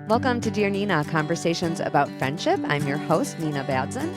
Welcome to Dear Nina, Conversations about Friendship. I'm your host, Nina Badzin.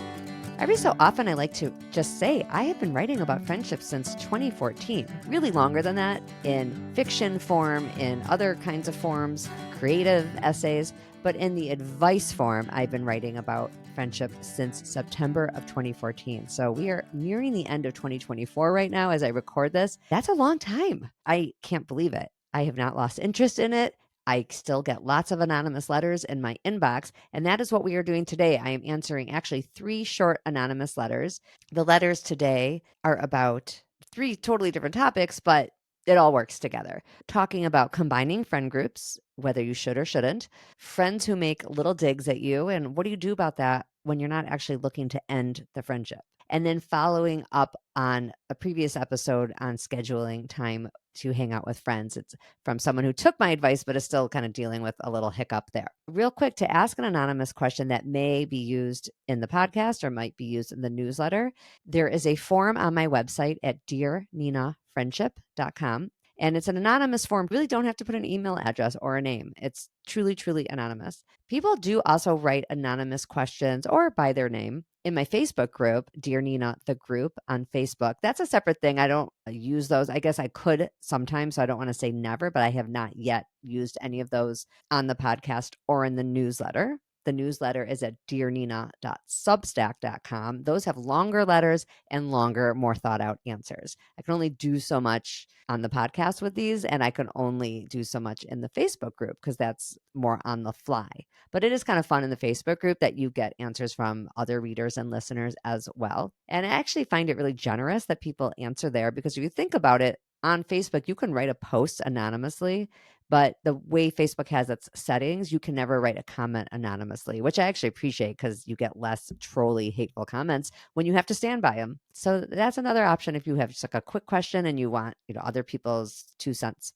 Every so often, I like to just say I have been writing about friendship since 2014, really longer than that, in fiction form, in other kinds of forms, creative essays, but in the advice form, I've been writing about friendship since September of 2014. So we are nearing the end of 2024 right now as I record this. That's a long time. I can't believe it. I have not lost interest in it. I still get lots of anonymous letters in my inbox, and that is what we are doing today. I am answering actually 3 short anonymous letters. The letters today are about 3 totally different topics, but it all works together. Talking about combining friend groups, whether you should or shouldn't, friends who make little digs at you, and what do you do about that when you're not actually looking to end the friendship? And then following up on a previous episode on scheduling time to hang out with friends. It's from someone who took my advice, but is still kind of dealing with a little hiccup there. Real quick, to ask an anonymous question that may be used in the podcast or might be used in the newsletter, there is a form on my website at dearninafriendship.com. And it's an anonymous form. Really don't have to put an email address or a name. It's truly, truly anonymous. People do also write anonymous questions or by their name in my Facebook group, Dear Nina, the group on Facebook. That's a separate thing. I don't use those. I guess I could sometimes, so I don't want to say never, but I have not yet used any of those on the podcast or in the newsletter. The newsletter is at dearnina.substack.com. Those have longer letters and longer, more thought out answers. I can only do so much on the podcast with these, and I can only do so much in the Facebook group because that's more on the fly. But it is kind of fun in the Facebook group that you get answers from other readers and listeners as well. And I actually find it really generous that people answer there because if you think about it, on Facebook, you can write a post anonymously, but the way Facebook has its settings, you can never write a comment anonymously, which I actually appreciate because you get less trolly, hateful comments when you have to stand by them. So that's another option if you have just like a quick question and you want, other people's 2 cents.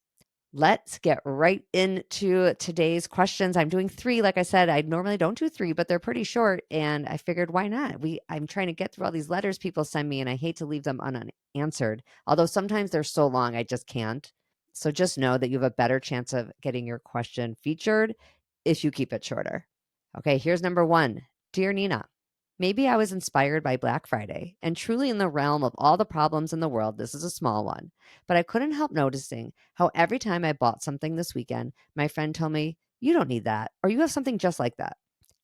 Let's get right into today's questions. I'm doing 3. Like I said, I normally don't do 3, but they're pretty short. And I figured, why not? I'm trying to get through all these letters people send me, and I hate to leave them unanswered. Although sometimes they're so long, I just can't. So just know that you have a better chance of getting your question featured if you keep it shorter. Okay, here's number 1. Dear Nina, maybe I was inspired by Black Friday, and truly in the realm of all the problems in the world, this is a small one. But I couldn't help noticing how every time I bought something this weekend, my friend told me, "You don't need that," or "You have something just like that."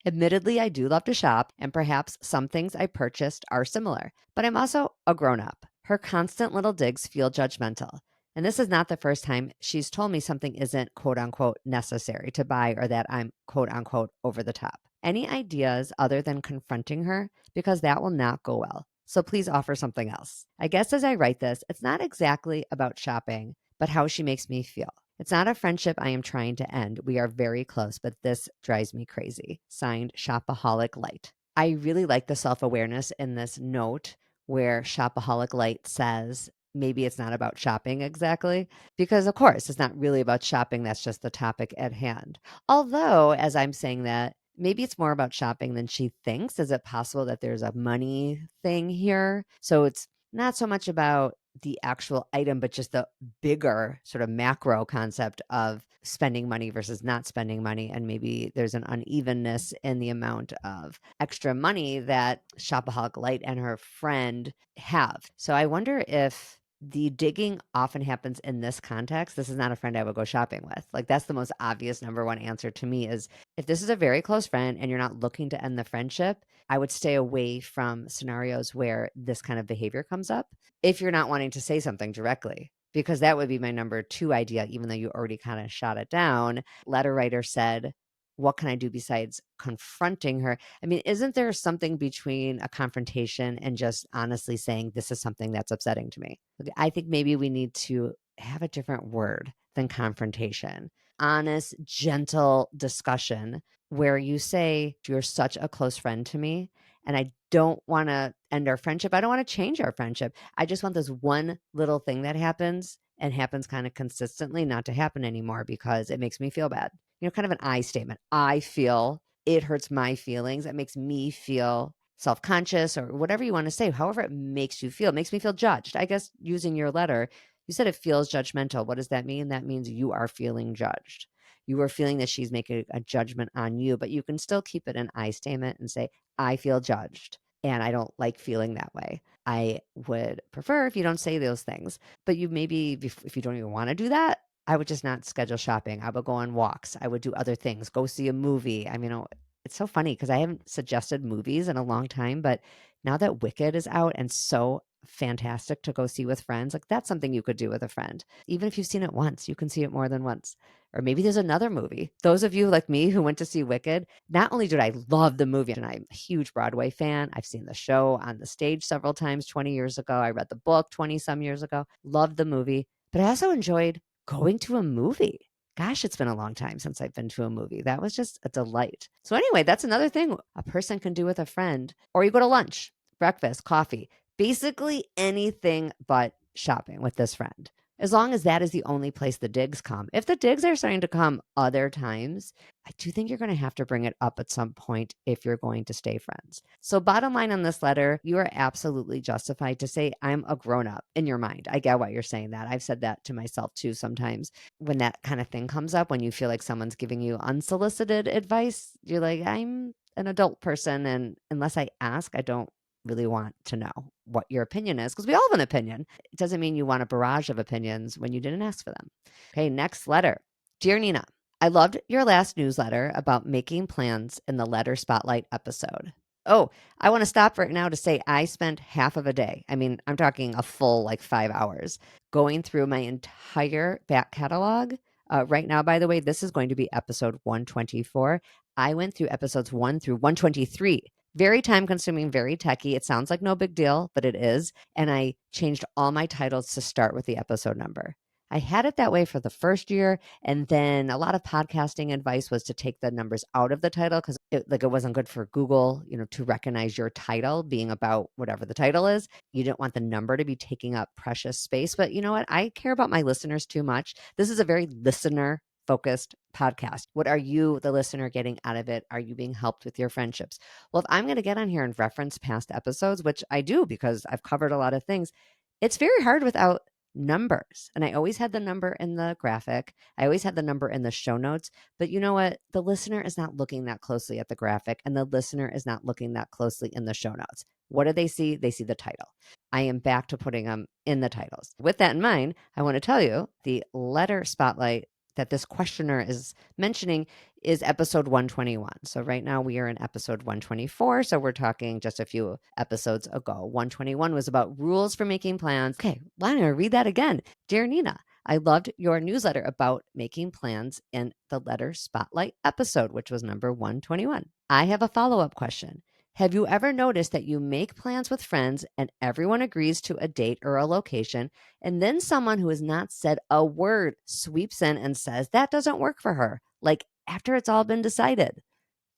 Admittedly, I do love to shop, and perhaps some things I purchased are similar, but I'm also a grown up. Her constant little digs feel judgmental. And this is not the first time she's told me something isn't quote unquote necessary to buy or that I'm quote unquote over the top. Any ideas other than confronting her? Because that will not go well. So please offer something else. I guess as I write this, it's not exactly about shopping, but how she makes me feel. It's not a friendship I am trying to end. We are very close, but this drives me crazy. Signed, Shopaholic-light. I really like the self-awareness in this note where Shopaholic-light says, maybe it's not about shopping exactly, because of course it's not really about shopping. That's just the topic at hand. Although, as I'm saying that, maybe it's more about shopping than she thinks. Is it possible that there's a money thing here? So it's not so much about the actual item, but just the bigger sort of macro concept of spending money versus not spending money. And maybe there's an unevenness in the amount of extra money that Shopaholic Light and her friend have. So I wonder if the digging often happens in this context. This is not a friend I would go shopping with. Like, that's the most obvious number one answer to me is if this is a very close friend and you're not looking to end the friendship, I would stay away from scenarios where this kind of behavior comes up if you're not wanting to say something directly, because that would be my number 2 idea, even though you already kind of shot it down. Letter writer said, what can I do besides confronting her? I mean, isn't there something between a confrontation and just honestly saying, this is something that's upsetting to me? I think maybe we need to have a different word than confrontation. Honest, gentle discussion where you say, you're such a close friend to me, and I don't want to end our friendship. I don't want to change our friendship. I just want this one little thing that happens and happens kind of consistently not to happen anymore because it makes me feel bad. Kind of an I statement. I feel it hurts my feelings. It makes me feel self-conscious or whatever you want to say, however it makes you feel. It makes me feel judged. I guess using your letter, you said it feels judgmental. What does that mean? That means you are feeling judged. you are feeling that she's making a judgment on you, but you can still keep it an I statement and say, I feel judged and I don't like feeling that way. I would prefer if you don't say those things, but you maybe, if you don't even want to do that, I would just not schedule shopping. I would go on walks. I would do other things, go see a movie. I mean, it's so funny because I haven't suggested movies in a long time, but now that Wicked is out and so fantastic to go see with friends, like that's something you could do with a friend. Even if you've seen it once, you can see it more than once. Or maybe there's another movie. Those of you like me who went to see Wicked, not only did I love the movie, and I'm a huge Broadway fan, I've seen the show on the stage several times 20 years ago. I read the book 20 some years ago, loved the movie, but I also enjoyed going to a movie. Gosh, it's been a long time since I've been to a movie. That was just a delight. So anyway, that's another thing a person can do with a friend. Or you go to lunch, breakfast, coffee, basically anything but shopping with this friend. As long as that is the only place the digs come. If the digs are starting to come other times, I do think you're going to have to bring it up at some point if you're going to stay friends. So bottom line on this letter, you are absolutely justified to say, I'm a grown-up in your mind. I get why you're saying that. I've said that to myself too sometimes. When that kind of thing comes up, when you feel like someone's giving you unsolicited advice, you're like, I'm an adult person, and unless I ask, I don't really want to know what your opinion is, because we all have an opinion. It doesn't mean you want a barrage of opinions when you didn't ask for them. Okay, next letter. Dear Nina, I loved your last newsletter about making plans in the letter spotlight episode. Oh, I want to stop right now to say I spent half of a day. I mean, I'm talking a full like 5 hours going through my entire back catalog. Right now, by the way, this is going to be episode 124. I went through episodes 1 through 123. Very time consuming, very techy. It sounds like no big deal, but it is. And I changed all my titles to start with the episode number. I had it that way for the first year. And then a lot of podcasting advice was to take the numbers out of the title because it wasn't good for Google, to recognize your title being about whatever the title is. You didn't want the number to be taking up precious space. But you know what? I care about my listeners too much. This is a very listener focused podcast. What are you, the listener, getting out of it? Are you being helped with your friendships? Well, if I'm going to get on here and reference past episodes, which I do because I've covered a lot of things, it's very hard without numbers. And I always had the number in the graphic. I always had the number in the show notes. But you know what? The listener is not looking that closely at the graphic, and the listener is not looking that closely in the show notes. What do they see? They see the title. I am back to putting them in the titles. With that in mind, I want to tell you the letter spotlight that this questioner is mentioning is episode 121. So right now we are in episode 124. So we're talking just a few episodes ago. 121 was about rules for making plans. Okay, why don't I read that again? Dear Nina, I loved your newsletter about making plans in the letter spotlight episode, which was number 121. I have a follow-up question. Have you ever noticed that you make plans with friends and everyone agrees to a date or a location, and then someone who has not said a word sweeps in and says that doesn't work for her, like after it's all been decided?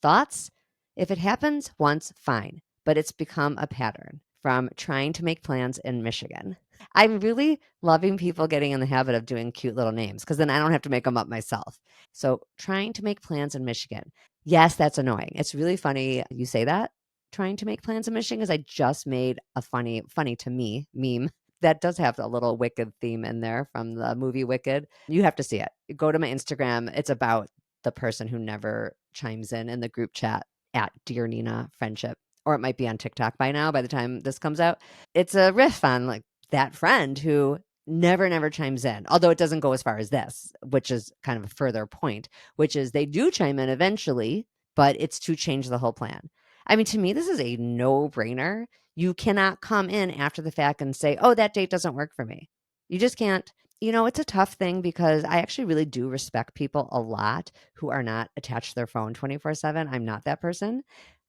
Thoughts? If it happens once, fine, but it's become a pattern from trying to make plans in Michigan. I'm really loving people getting in the habit of doing cute little names because then I don't have to make them up myself. So, trying to make plans in Michigan. Yes, that's annoying. It's really funny you say that. Trying to make plans in Michigan, because I just made a funny to me meme that does have a little Wicked theme in there from the movie Wicked. You have to see it. Go to my Instagram. It's about the person who never chimes in the group chat at Dear Nina Friendship, or it might be on TikTok by now by the time this comes out. It's a riff on like that friend who never chimes in, although it doesn't go as far as this, which is kind of a further point, which is they do chime in eventually, but it's to change the whole plan. I mean, to me, this is a no-brainer. You cannot come in after the fact and say, oh, that date doesn't work for me. You just can't. It's a tough thing because I actually really do respect people a lot who are not attached to their phone 24/7. I'm not that person.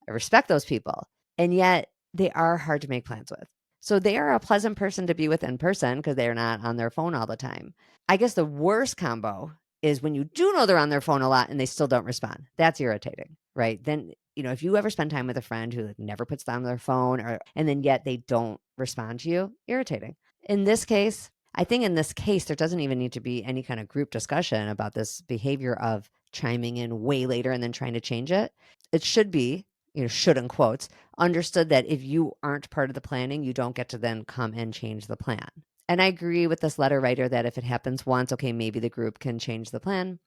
I respect those people. And yet they are hard to make plans with. So they are a pleasant person to be with in person because they're not on their phone all the time. I guess the worst combo is when you do know they're on their phone a lot and they still don't respond. That's irritating, right? Then, if you ever spend time with a friend who never puts down their phone and then yet they don't respond to you, irritating. In this case, I think in this case, there doesn't even need to be any kind of group discussion about this behavior of chiming in way later and then trying to change it. It should be, should in quotes, understood that if you aren't part of the planning, you don't get to then come and change the plan. And I agree with this letter writer that if it happens once, okay, maybe the group can change the plan.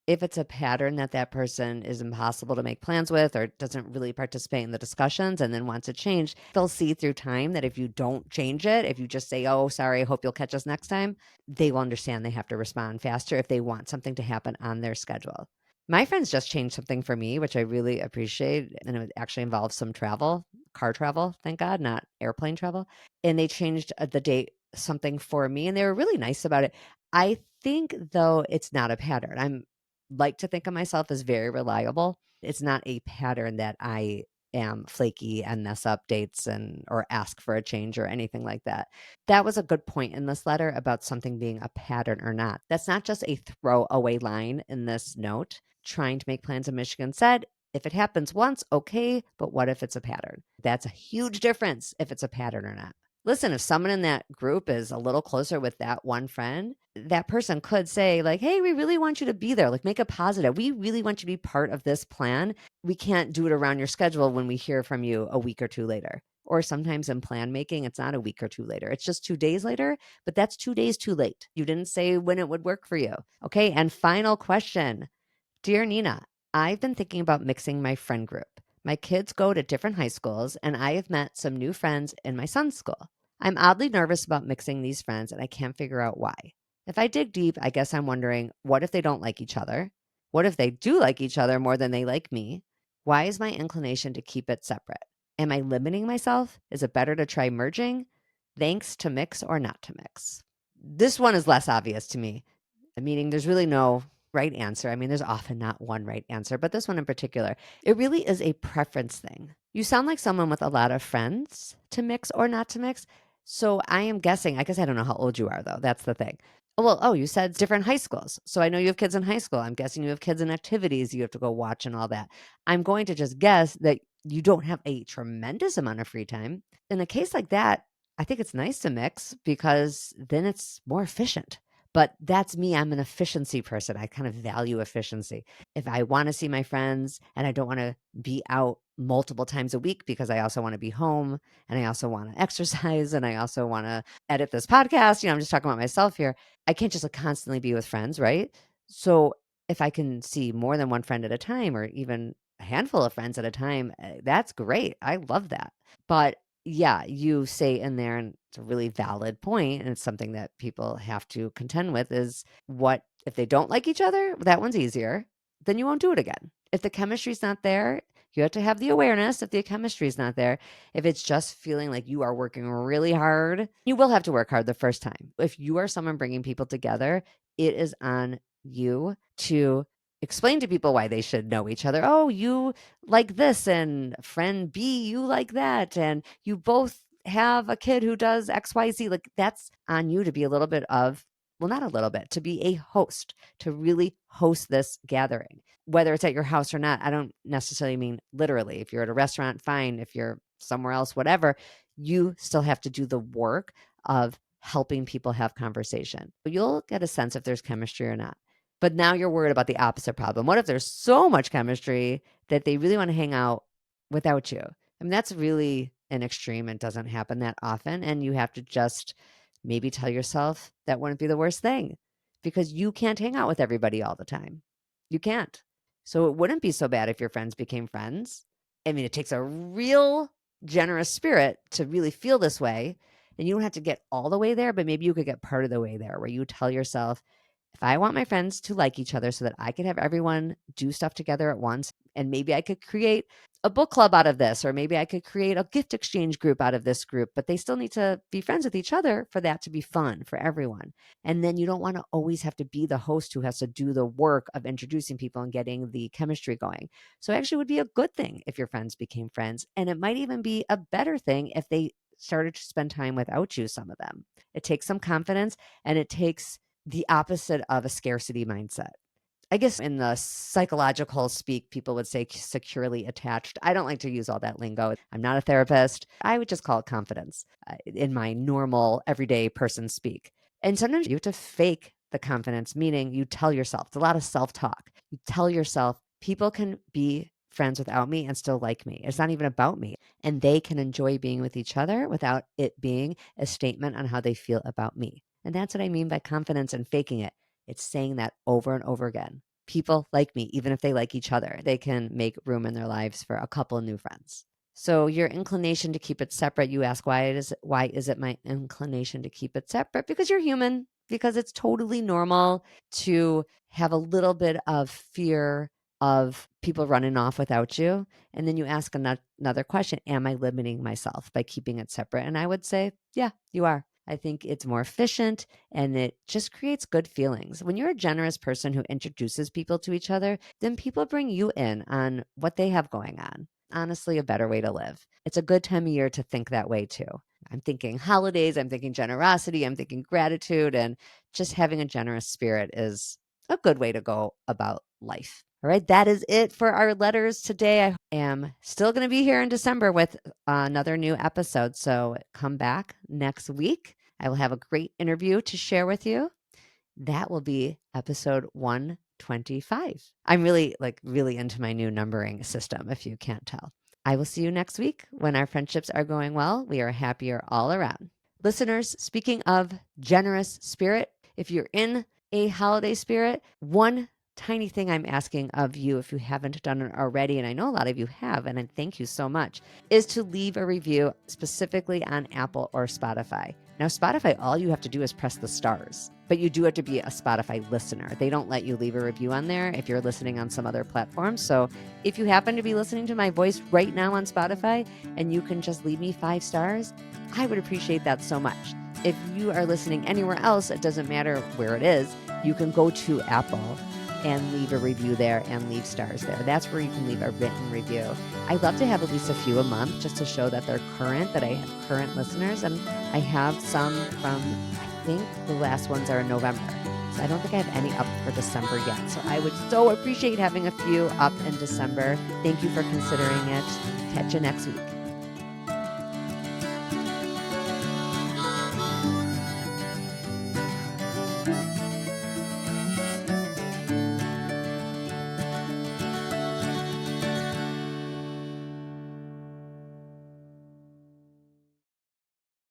If it's a pattern that that person is impossible to make plans with or doesn't really participate in the discussions and then wants to change, they'll see through time that if you don't change it, if you just say, oh, sorry, I hope you'll catch us next time, they will understand they have to respond faster if they want something to happen on their schedule. My friends just changed something for me, which I really appreciate. And it actually involves some travel, car travel, thank God, not airplane travel. And they changed the date something for me and they were really nice about it. I think though it's not a pattern. I'm like to think of myself as very reliable. It's not a pattern that I am flaky and mess up dates and or ask for a change or anything like that. That was a good point in this letter about something being a pattern or not. That's not just a throwaway line in this note. Trying to make plans in Michigan said, if it happens once, okay, but what if it's a pattern? That's a huge difference if it's a pattern or not. Listen, if someone in that group is a little closer with that one friend, that person could say, like, hey, we really want you to be there. Like, make it positive. We really want you to be part of this plan. We can't do it around your schedule when we hear from you a week or two later. Or sometimes in plan making, it's not a week or two later. It's just 2 days later, but that's 2 days too late. You didn't say when it would work for you. Okay. And final question. Dear Nina, I've been thinking about mixing my friend group. My kids go to different high schools, and I have met some new friends in my son's school. I'm oddly nervous about mixing these friends, and I can't figure out why. If I dig deep, I guess I'm wondering, what if they don't like each other? What if they do like each other more than they like me? Why is my inclination to keep it separate? Am I limiting myself? Is it better to try merging? Thanks, to mix or not to mix? This one is less obvious to me, meaning there's really no right answer. I mean, there's often not one right answer, but this one in particular, it really is a preference thing. You sound like someone with a lot of friends to mix or not to mix. So I am guessing, I guess I don't know how old you are though. That's the thing. Well, oh, you said different high schools. So I know you have kids in high school. I'm guessing you have kids in activities you have to go watch and all that. I'm going to just guess that you don't have a tremendous amount of free time. In a case like that, I think it's nice to mix because then it's more efficient. But that's me. I'm an efficiency person. I kind of value efficiency. If I want to see my friends and I don't want to be out multiple times a week because I also want to be home and I also want to exercise and I also want to edit this podcast, I'm just talking about myself here. I can't just constantly be with friends, right? So if I can see more than one friend at a time or even a handful of friends at a time, that's great. I love that. But yeah, you say in there, and it's a really valid point, and it's something that people have to contend with is what if they don't like each other? That one's easier. Then you won't do it again. If the chemistry's not there, you have to have the awareness if the chemistry's not there. If it's just feeling like you are working really hard, you will have to work hard the first time. If you are someone bringing people together, it is on you to explain to people why they should know each other. Oh, you like this, and friend B, you like that, and you both have a kid who does XYZ. Like, that's on you to be a little bit of, well, not a little bit, to be a host, to really host this gathering, whether it's at your house or not. I don't necessarily mean literally. If you're at a restaurant, fine. If you're somewhere else, whatever, you still have to do the work of helping people have conversation. You'll get a sense if there's chemistry or not. But now you're worried about the opposite problem. What if there's so much chemistry that they really want to hang out without you? I mean, that's really an extreme. It doesn't happen that often. And you have to just maybe tell yourself that wouldn't be the worst thing because you can't hang out with everybody all the time. You can't. So it wouldn't be so bad if your friends became friends. I mean, it takes a real generous spirit to really feel this way. And you don't have to get all the way there, but maybe you could get part of the way there where you tell yourself, if I want my friends to like each other so that I could have everyone do stuff together at once, and maybe I could create a book club out of this, or maybe I could create a gift exchange group out of this group, but they still need to be friends with each other for that to be fun for everyone. And then you don't want to always have to be the host who has to do the work of introducing people and getting the chemistry going. So it actually would be a good thing if your friends became friends. And it might even be a better thing if they started to spend time without you, some of them. It takes some confidence and it takes the opposite of a scarcity mindset. I guess in the psychological speak, people would say securely attached. I don't like to use all that lingo. I'm not a therapist. I would just call it confidence in my normal everyday person speak. And sometimes you have to fake the confidence, meaning you tell yourself, it's a lot of self-talk. You tell yourself, people can be friends without me and still like me. It's not even about me. And they can enjoy being with each other without it being a statement on how they feel about me. And that's what I mean by confidence and faking it. It's saying that over and over again. people like me, even if they like each other. They can make room in their lives for a couple new friends. So your inclination to keep it separate, you ask, why is it my inclination to keep it separate? Because you're human, because it's totally normal to have a little bit of fear of people running off without you. And then you ask another question, am I limiting myself by keeping it separate? And I would say, yeah, you are. I think it's more efficient and it just creates good feelings. When you're a generous person who introduces people to each other, then people bring you in on what they have going on. Honestly, a better way to live. It's a good time of year to think that way too. I'm thinking holidays, I'm thinking generosity, I'm thinking gratitude, and just having a generous spirit is a good way to go about life. All right, that is it for our letters today. I am still going to be here in December with another new episode. So come back next week. I will have a great interview to share with you. That will be episode 125. I'm really into my new numbering system, if you can't tell. I will see you next week. When our friendships are going well, we are happier all around. Listeners, speaking of generous spirit, if you're in a holiday spirit, one tiny thing I'm asking of you, if you haven't done it already, and I know a lot of you have, and I thank you so much, is to leave a review specifically on Apple or Spotify. Now, Spotify, all you have to do is press the stars, but you do have to be a Spotify listener. They don't let you leave a review on there if you're listening on some other platform. So if you happen to be listening to my voice right now on Spotify and you can just leave me 5 stars, I would appreciate that so much. If you are listening anywhere else, it doesn't matter where it is, you can go to Apple and leave a review there and leave stars there. That's where you can leave a written review. I'd love to have at least a few a month just to show that they're current, that I have current listeners. And I have some from, I think the last ones are in November. So I don't think I have any up for December yet. So I would so appreciate having a few up in December. Thank you for considering it. Catch you next week.